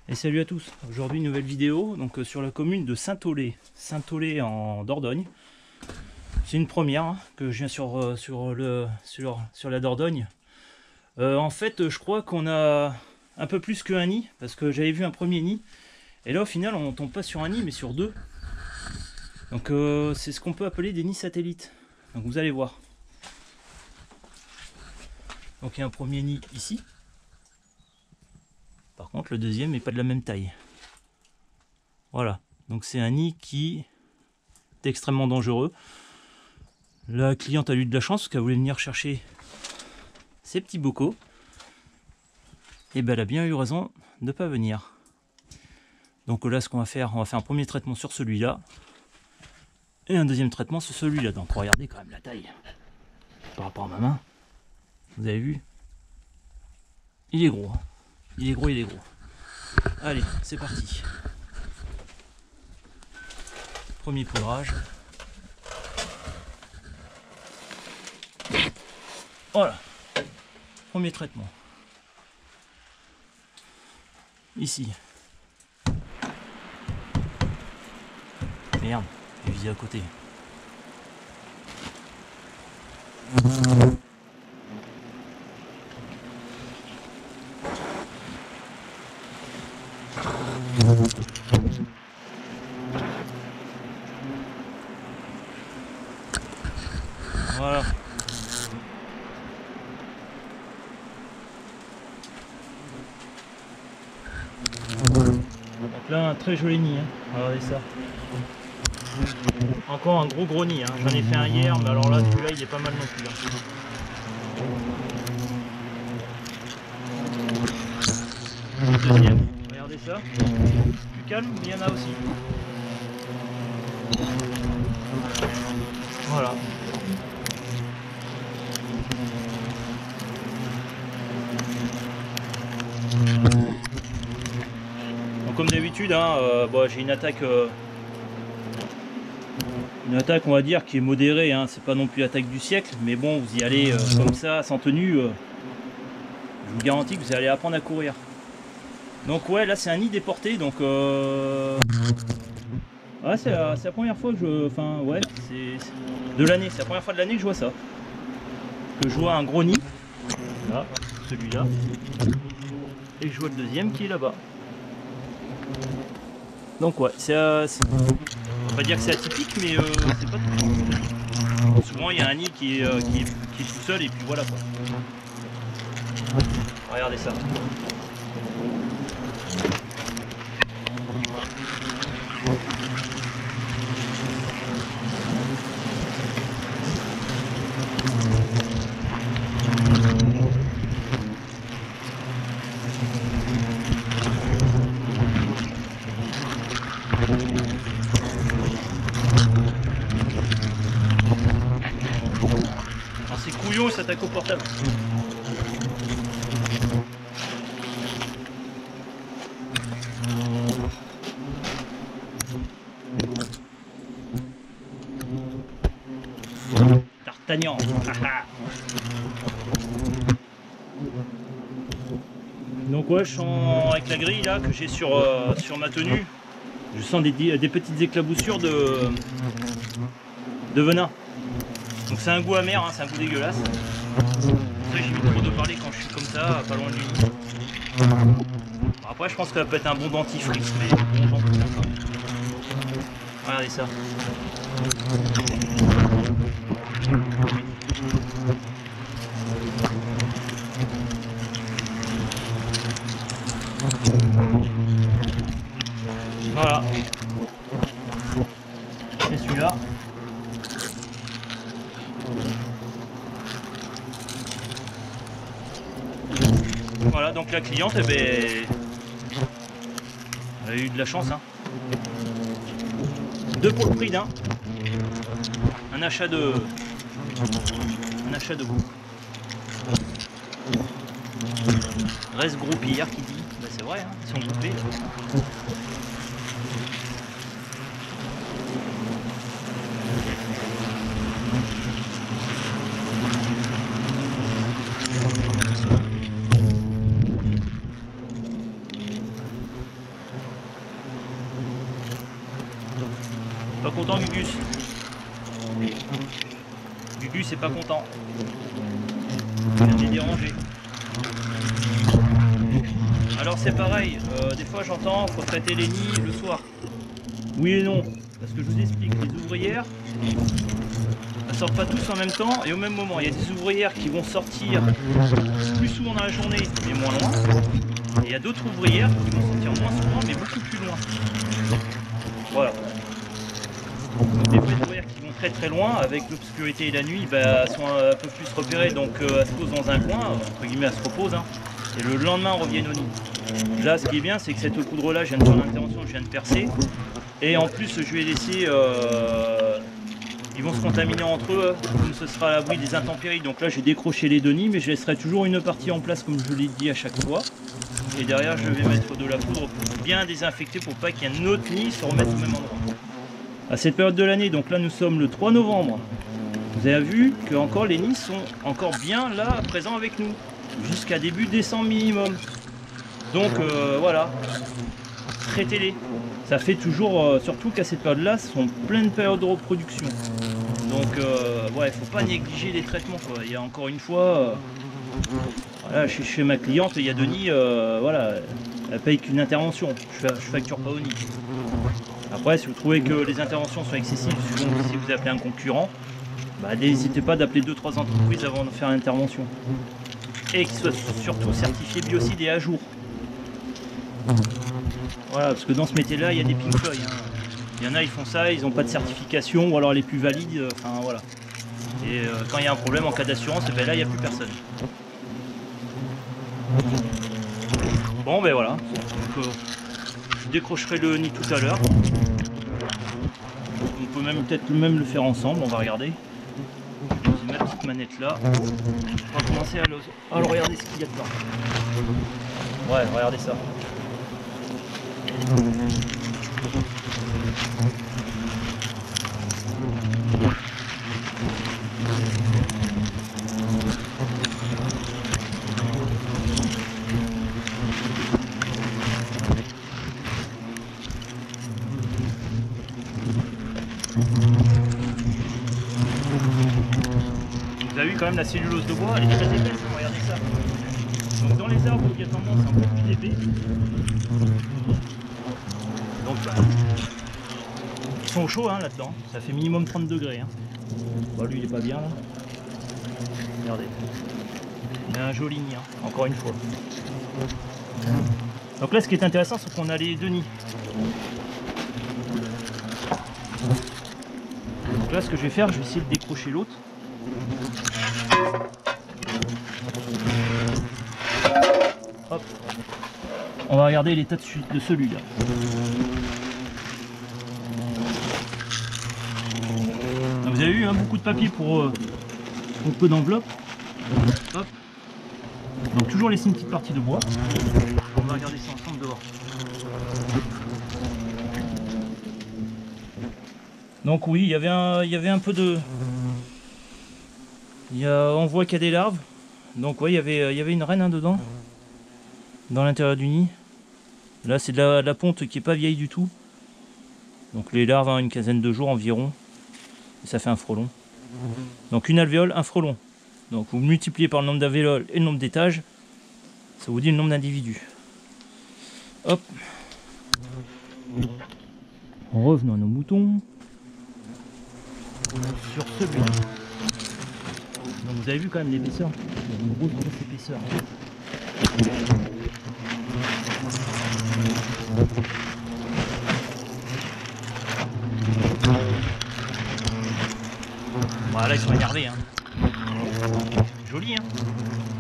Et salut à tous. Aujourd'hui nouvelle vidéo donc sur la commune de Saint-Aulé, Saint-Aulé en Dordogne. C'est une première hein, que je viens sur la Dordogne. En fait, je crois qu'on a un peu plus qu'un nid parce que j'avais vu un premier nid et là au final on tombe pas sur un nid mais sur deux. Donc c'est ce qu'on peut appeler des nids satellites. Donc vous allez voir. Donc il y a un premier nid ici. Par contre le deuxième n'est pas de la même taille. Voilà. Donc c'est un nid qui est extrêmement dangereux. La cliente a eu de la chance parce qu'elle voulait venir chercher ses petits bocaux. Et ben elle a bien eu raison de ne pas venir. Donc là ce qu'on va faire, on va faire un premier traitement sur celui-là. Et un deuxième traitement sur celui-là. Donc regardez quand même la taille. Par rapport à ma main. Vous avez vu? Il est gros. Il est gros, il est gros. Allez, c'est parti. Premier poudrage. Voilà. Premier traitement. Ici. Merde, j'ai visé à côté. Voilà. Donc là un très joli nid, hein. Regardez ça. Encore un gros nid, hein. J'en ai fait un hier, mais alors là celui-là il est pas mal non plus. Hein. Deuxième, regardez ça. Plus calme, mais il y en a aussi. Voilà. Donc comme d'habitude, hein, bon, j'ai une attaque on va dire qui est modérée, hein. C'est pas non plus l'attaque du siècle, mais bon vous y allez comme ça, sans tenue, je vous garantis que vous allez apprendre à courir. Donc ouais, là c'est un nid déporté, donc ouais, c'est la première fois que je... Enfin ouais, c'est de l'année, c'est la première fois de l'année que je vois ça. Que je vois un gros nid, là, celui-là, et je vois le deuxième qui est là-bas. Donc ouais, on va pas dire que c'est atypique, mais c'est pas tout. Souvent il y a un nid qui est tout seul et puis voilà quoi. Regardez ça. Alors c'est couillon, il s'attaque au portable. D'Artagnan. Donc ouais, je sens avec la grille là que j'ai sur ma tenue, je sens des petites éclaboussures de venin. Donc c'est un goût amer, hein, c'est un goût dégueulasse. C'est vrai que j'évite trop de parler quand je suis comme ça, pas loin de lui. Bon, après je pense que ça peut être un bon dentifrice, mais bon, j'en fous. Regardez ça. Voilà. C'est celui-là. Voilà, donc la cliente, eh ben, elle a eu de la chance. Hein. Deux pour le prix d'un. Un achat de goût. Reste groupière qui dit. Bah, c'est vrai, hein, ils sont groupés. content, Gugus. Gugus est pas content. Il vient de les déranger. Alors c'est pareil, des fois j'entends, faut traiter les nids le soir. Oui et non, parce que je vous explique, les ouvrières, elles sortent pas tous en même temps et au même moment. Il y a des ouvrières qui vont sortir plus souvent dans la journée, mais moins loin. Et il y a d'autres ouvrières qui vont sortir moins souvent, mais beaucoup plus loin. Voilà. Donc des fois, les ouvrières qui vont très très loin, avec l'obscurité et la nuit, bah, sont un peu plus repérées, donc elles se posent dans un coin, entre guillemets, elles se reposent, hein, et le lendemain reviennent au nid. Là, ce qui est bien, c'est que cette poudre-là, je viens de faire l'intervention, je viens de percer, et en plus, je vais laisser, ils vont se contaminer entre eux, comme ce sera à l'abri des intempéries. Donc là, j'ai décroché les deux nids, mais je laisserai toujours une partie en place, comme je l'ai dit à chaque fois. Et derrière, je vais mettre de la poudre pour bien désinfecter, pour pas qu'il y ait un autre nid se remette au même endroit. À cette période de l'année, donc là nous sommes le 3 novembre, vous avez vu que encore les nids sont encore bien là, présents avec nous, jusqu'à début décembre minimum. Donc voilà, traitez-les. Ça fait toujours, surtout qu'à cette période-là, ce sont pleines périodes de reproduction. Donc ouais, il ne faut pas négliger les traitements, quoi. Il y a encore une fois, voilà, chez ma cliente, il y a deux nids, voilà, elle paye qu'une intervention, je facture pas au nid. Après, si vous trouvez que les interventions sont excessives, si vous appelez un concurrent, bah, n'hésitez pas d'appeler 2-3 entreprises avant de faire l'intervention. Et qu'ils soient surtout certifiés biocides et à jour. Voilà, parce que dans ce métier-là, il y a des pink floyd. Hein. Il y en a, ils font ça, ils n'ont pas de certification, ou alors les plus valides, enfin voilà. Et quand il y a un problème en cas d'assurance, ben là, il n'y a plus personne. Bon, ben voilà. Donc, je décrocherai le nid tout à l'heure. On peut même peut-être même le faire ensemble, on va regarder. J'ai ma petite manette là. On va commencer à regarder ce qu'il y a dedans. Ouais, regardez ça. Vous avez vu quand même la cellulose de bois, elle est très épaisse, regardez ça. Donc dans les arbres, il y a tendance un peu plus épais. Donc bah, ils sont au chaud hein, là-dedans, ça fait minimum 30 degrés. Hein. Bah, lui il est pas bien là. Regardez. Il y a un joli nid, hein, encore une fois. Donc là ce qui est intéressant c'est qu'on a les deux nids. Donc là ce que je vais faire, je vais essayer de décrocher l'autre. Hop. On va regarder l'état de celui-là. Vous avez vu hein, beaucoup de papier pour peu d'enveloppe. Hop. Donc toujours laisser une petite partie de bois. On va regarder ça ensemble dehors. Donc oui, il y avait un peu de... on voit qu'il y a des larves. Donc oui, il y avait une reine hein, dedans. Dans l'intérieur du nid. Là c'est de la ponte qui est pas vieille du tout. Donc les larves ont une quinzaine de jours environ. Et ça fait un frelon. Donc une alvéole, un frelon. Donc vous multipliez par le nombre d'alvéoles et le nombre d'étages. Ça vous dit le nombre d'individus. Hop. Revenons à nos moutons. Sur celui-là. Donc vous avez vu quand même l'épaisseur. Il y a une grosse épaisseur. Voilà, ils sont énervés. Hein. Joli, hein.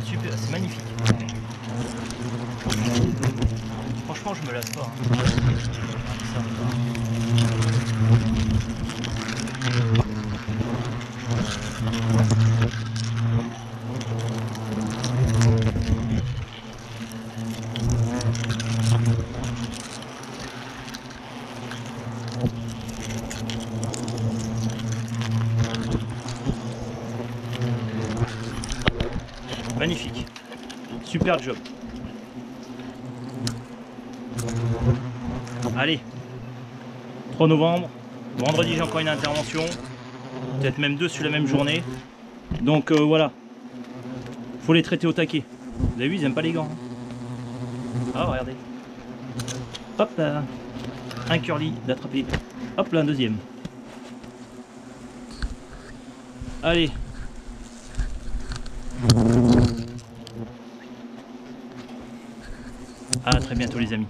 Super, c'est magnifique. Franchement, je me lasse pas. Hein. Magnifique, super job. Allez, 3 novembre, Vendredi, j'ai encore une intervention. Peut-être même 2 sur la même journée. Donc voilà. Faut les traiter au taquet. Vous avez vu, ils n'aiment pas les gants. Ah, regardez. Hop là. Un curly d'attraper. Hop là, un deuxième. Allez. À très bientôt les amis.